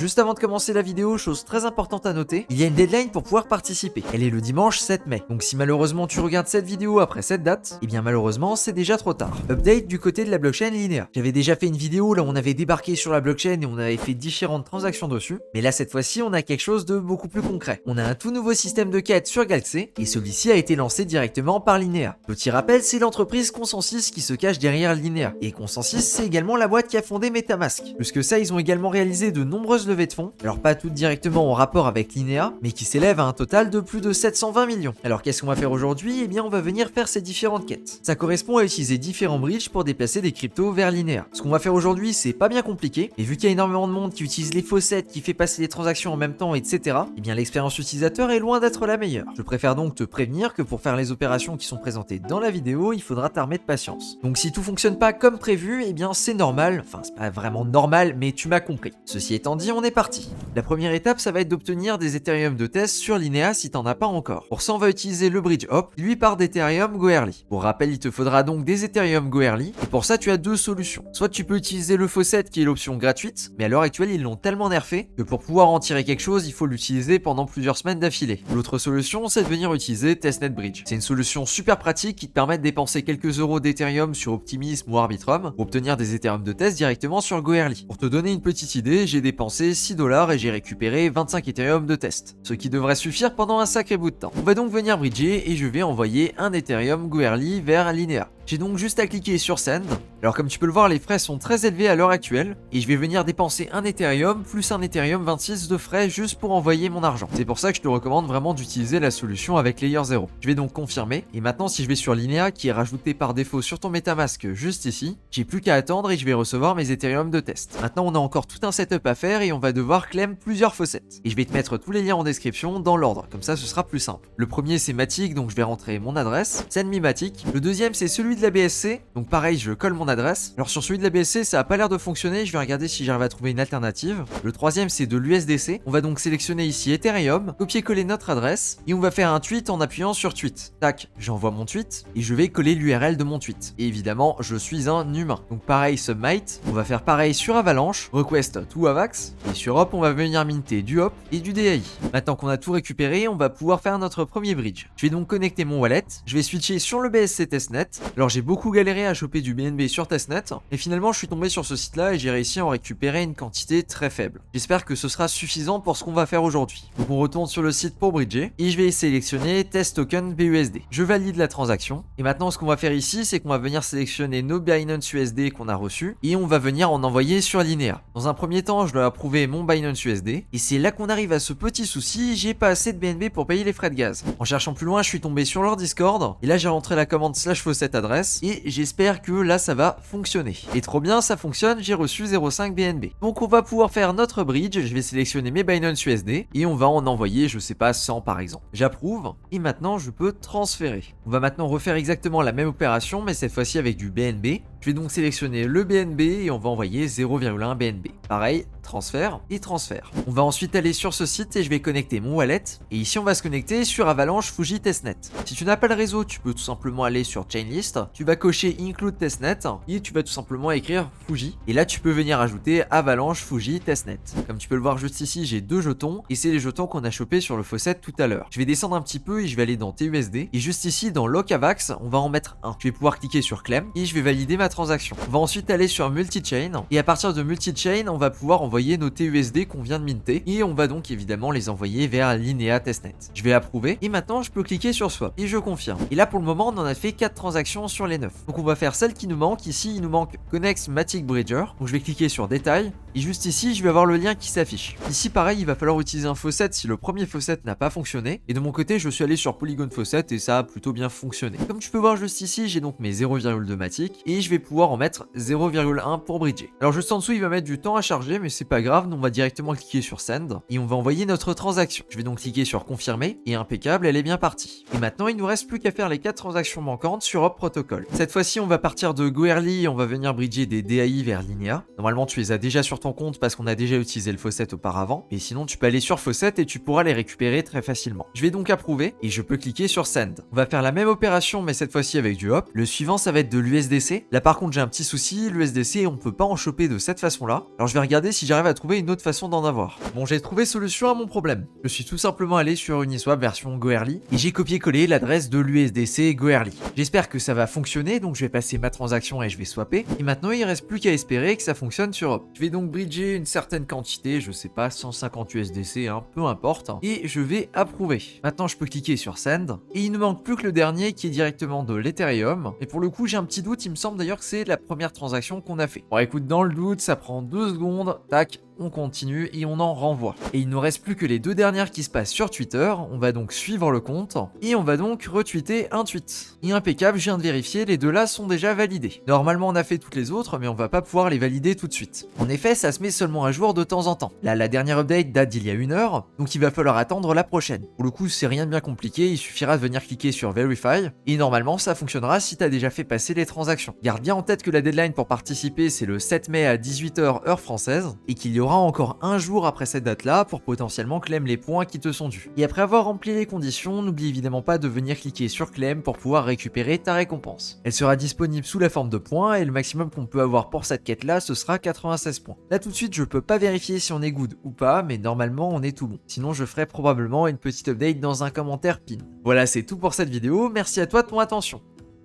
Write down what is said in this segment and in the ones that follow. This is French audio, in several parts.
Juste avant de commencer la vidéo, chose très importante à noter, il y a une deadline pour pouvoir participer. Elle est le dimanche 7 mai. Donc si malheureusement tu regardes cette vidéo après cette date, eh bien malheureusement c'est déjà trop tard. Update du côté de la blockchain Linea. J'avais déjà fait une vidéo là où on avait débarqué sur la blockchain et on avait fait différentes transactions dessus. Mais là cette fois-ci on a quelque chose de beaucoup plus concret. On a un tout nouveau système de quête sur Galaxy et celui-ci a été lancé directement par Linea. Petit rappel, c'est l'entreprise Consensus qui se cache derrière Linea. Et Consensus c'est également la boîte qui a fondé MetaMask. Plus que ça, ils ont également réalisé de nombreuses levées de fonds, alors pas toutes directement en rapport avec Linea, mais qui s'élèvent à un total de plus de 720 millions. Alors qu'est-ce qu'on va faire aujourd'hui? Eh bien on va venir faire ces différentes quêtes. Ça correspond à utiliser différents bridges pour déplacer des cryptos vers Linea. Ce qu'on va faire aujourd'hui c'est pas bien compliqué, et vu qu'il y a énormément de monde qui utilise les faucets, qui fait passer les transactions en même temps, etc., eh bien l'expérience utilisateur est loin d'être la meilleure. Je préfère donc te prévenir que pour faire les opérations qui sont présentées dans la vidéo, il faudra t'armer de patience. Donc si tout fonctionne pas comme prévu, eh bien c'est normal, enfin c'est pas vraiment normal, mais tu m'as compris. Ceci étant dit, on est parti. La première étape, ça va être d'obtenir des Ethereum de test sur Linea si t'en as pas encore. Pour ça, on va utiliser le bridge Hop, lui part d'Ethereum Goerli. Pour rappel, il te faudra donc des Ethereum Goerli, et pour ça, tu as deux solutions. Soit tu peux utiliser le faucet qui est l'option gratuite, mais à l'heure actuelle, ils l'ont tellement nerfé que pour pouvoir en tirer quelque chose, il faut l'utiliser pendant plusieurs semaines d'affilée. L'autre solution, c'est de venir utiliser Testnet Bridge. C'est une solution super pratique qui te permet de dépenser quelques euros d'Ethereum sur Optimism ou Arbitrum pour obtenir des Ethereum de test directement sur Goerli. Pour te donner une petite idée, j'ai dépensé $6 et j'ai récupéré 25 Ethereum de test, ce qui devrait suffire pendant un sacré bout de temps. On va donc venir bridger et je vais envoyer un Ethereum Goerli vers Linea. J'ai donc juste à cliquer sur Send. Alors comme tu peux le voir, les frais sont très élevés à l'heure actuelle et je vais venir dépenser un Ethereum plus un Ethereum 26 de frais juste pour envoyer mon argent. C'est pour ça que je te recommande vraiment d'utiliser la solution avec Layer 0. Je vais donc confirmer et maintenant si je vais sur Linea qui est rajouté par défaut sur ton MetaMask juste ici, j'ai plus qu'à attendre et je vais recevoir mes Ethereum de test. Maintenant on a encore tout un setup à faire et on va devoir claim plusieurs faucets. Et je vais te mettre tous les liens en description dans l'ordre, comme ça ce sera plus simple. Le premier c'est Matic, donc je vais rentrer mon adresse, send me Matic. Le deuxième c'est celui de la BSC, donc pareil je colle mon adresse. Alors sur celui de la BSC ça a pas l'air de fonctionner, je vais regarder si j'arrive à trouver une alternative. Le troisième c'est de l'USDC, on va donc sélectionner ici Ethereum, copier-coller notre adresse et on va faire un tweet en appuyant sur tweet. Tac, j'envoie mon tweet et je vais coller l'URL de mon tweet. Et évidemment je suis un humain, donc pareil submit, on va faire pareil sur Avalanche, request to Avax et sur Hop on va venir minter du Hop et du DAI. Maintenant qu'on a tout récupéré, on va pouvoir faire notre premier bridge. Je vais donc connecter mon wallet, je vais switcher sur le BSC Testnet. Alors j'ai beaucoup galéré à choper du BNB sur Testnet et finalement je suis tombé sur ce site là et j'ai réussi à en récupérer une quantité très faible. J'espère que ce sera suffisant pour ce qu'on va faire aujourd'hui. Donc on retourne sur le site pour bridger et je vais sélectionner Test Token BUSD. Je valide la transaction et maintenant ce qu'on va faire ici c'est qu'on va venir sélectionner nos Binance USD qu'on a reçus et on va venir en envoyer sur Linea. Dans un premier temps je dois approuver mon Binance USD et c'est là qu'on arrive à ce petit souci, j'ai pas assez de BNB pour payer les frais de gaz. En cherchant plus loin je suis tombé sur leur Discord et là j'ai rentré la commande /faucet adresse et j'espère que là ça va fonctionner. Et trop bien, ça fonctionne, j'ai reçu 0,5 BNB. Donc on va pouvoir faire notre bridge, je vais sélectionner mes Binance USD et on va en envoyer, je sais pas, 100 par exemple. J'approuve et maintenant je peux transférer. On va maintenant refaire exactement la même opération mais cette fois-ci avec du BNB. Je vais donc sélectionner le BNB et on va envoyer 0,1 BNB. Pareil, transfert et transfert. On va ensuite aller sur ce site et je vais connecter mon wallet. Et ici, on va se connecter sur Avalanche Fuji Testnet. Si tu n'as pas le réseau, tu peux tout simplement aller sur Chainlist. Tu vas cocher Include Testnet et tu vas tout simplement écrire Fuji. Et là, tu peux venir ajouter Avalanche Fuji Testnet. Comme tu peux le voir juste ici, j'ai deux jetons et c'est les jetons qu'on a chopés sur le faucet tout à l'heure. Je vais descendre un petit peu et je vais aller dans TUSD. Et juste ici, dans Lock Avax, on va en mettre un. Je vais pouvoir cliquer sur Claim et je vais valider ma transaction. On va ensuite aller sur Multi-Chain et à partir de Multi-Chain, on va pouvoir envoyer nos TUSD qu'on vient de minter et on va donc évidemment les envoyer vers Linea Testnet. Je vais approuver et maintenant je peux cliquer sur Swap et je confirme. Et là pour le moment, on en a fait 4 transactions sur les 9. Donc on va faire celle qui nous manque. Ici, il nous manque Connect Matic Bridger. Donc je vais cliquer sur Détail et juste ici, je vais avoir le lien qui s'affiche. Ici pareil, il va falloir utiliser un faucet si le premier faucet n'a pas fonctionné. Et de mon côté, je suis allé sur Polygon Faucet et ça a plutôt bien fonctionné. Comme tu peux voir juste ici, j'ai donc mes 0,2 Matic et je vais pouvoir en mettre 0,1 pour bridger. Alors juste en dessous, il va mettre du temps à charger, mais c'est pas grave, nous on va directement cliquer sur Send et on va envoyer notre transaction. Je vais donc cliquer sur Confirmer et impeccable, elle est bien partie. Et maintenant, il nous reste plus qu'à faire les 4 transactions manquantes sur Hop Protocol. Cette fois-ci, on va partir de Goerli et on va venir bridger des DAI vers Linea. Normalement, tu les as déjà sur ton compte parce qu'on a déjà utilisé le faucet auparavant, mais sinon tu peux aller sur Faucet et tu pourras les récupérer très facilement. Je vais donc approuver et je peux cliquer sur Send. On va faire la même opération mais cette fois-ci avec du Hop. Le suivant ça va être de l'USDC. Là par contre j'ai un petit souci, l'USDC on peut pas en choper de cette façon là. Alors je vais regarder si j'arrive à trouver une autre façon d'en avoir. Bon, j'ai trouvé solution à mon problème. Je suis tout simplement allé sur Uniswap version Goerli et j'ai copié-collé l'adresse de l'USDC Goerli. J'espère que ça va fonctionner, donc je vais passer ma transaction et je vais swapper. Et maintenant, il reste plus qu'à espérer que ça fonctionne sur Up. Je vais donc bridger une certaine quantité, je sais pas, 150 USDC, hein, peu importe, et je vais approuver. Maintenant, je peux cliquer sur Send, et il ne manque plus que le dernier qui est directement de l'Ethereum. Et pour le coup, j'ai un petit doute, il me semble d'ailleurs que c'est la première transaction qu'on a fait. Bon, écoute, dans le doute, ça prend 2 secondes, tac, on continue et on en renvoie. Et il nous reste plus que les 2 dernières qui se passent sur Twitter. On va donc suivre le compte et on va donc retweeter un tweet. Et impeccable, je viens de vérifier, les deux là sont déjà validés. Normalement on a fait toutes les autres, mais on va pas pouvoir les valider tout de suite. En effet, ça se met seulement à jour de temps en temps. Là, la dernière update date d'il y a 1 heure, donc il va falloir attendre la prochaine. Pour le coup, c'est rien de bien compliqué, il suffira de venir cliquer sur Verify et normalement ça fonctionnera si tu as déjà fait passer les transactions. Garde bien en tête que la deadline pour participer c'est le 7 mai à 18h heure française et qu'il y aura encore un jour après cette date-là pour potentiellement claim les points qui te sont dus. Et après avoir rempli les conditions, n'oublie évidemment pas de venir cliquer sur claim pour pouvoir récupérer ta récompense. Elle sera disponible sous la forme de points et le maximum qu'on peut avoir pour cette quête-là, ce sera 96 points. Là tout de suite, je peux pas vérifier si on est good ou pas, mais normalement on est tout bon. Sinon, je ferai probablement une petite update dans un commentaire pin. Voilà, c'est tout pour cette vidéo. Merci à toi de ton attention.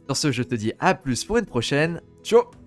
Sur ce, je te dis à plus pour une prochaine. Ciao!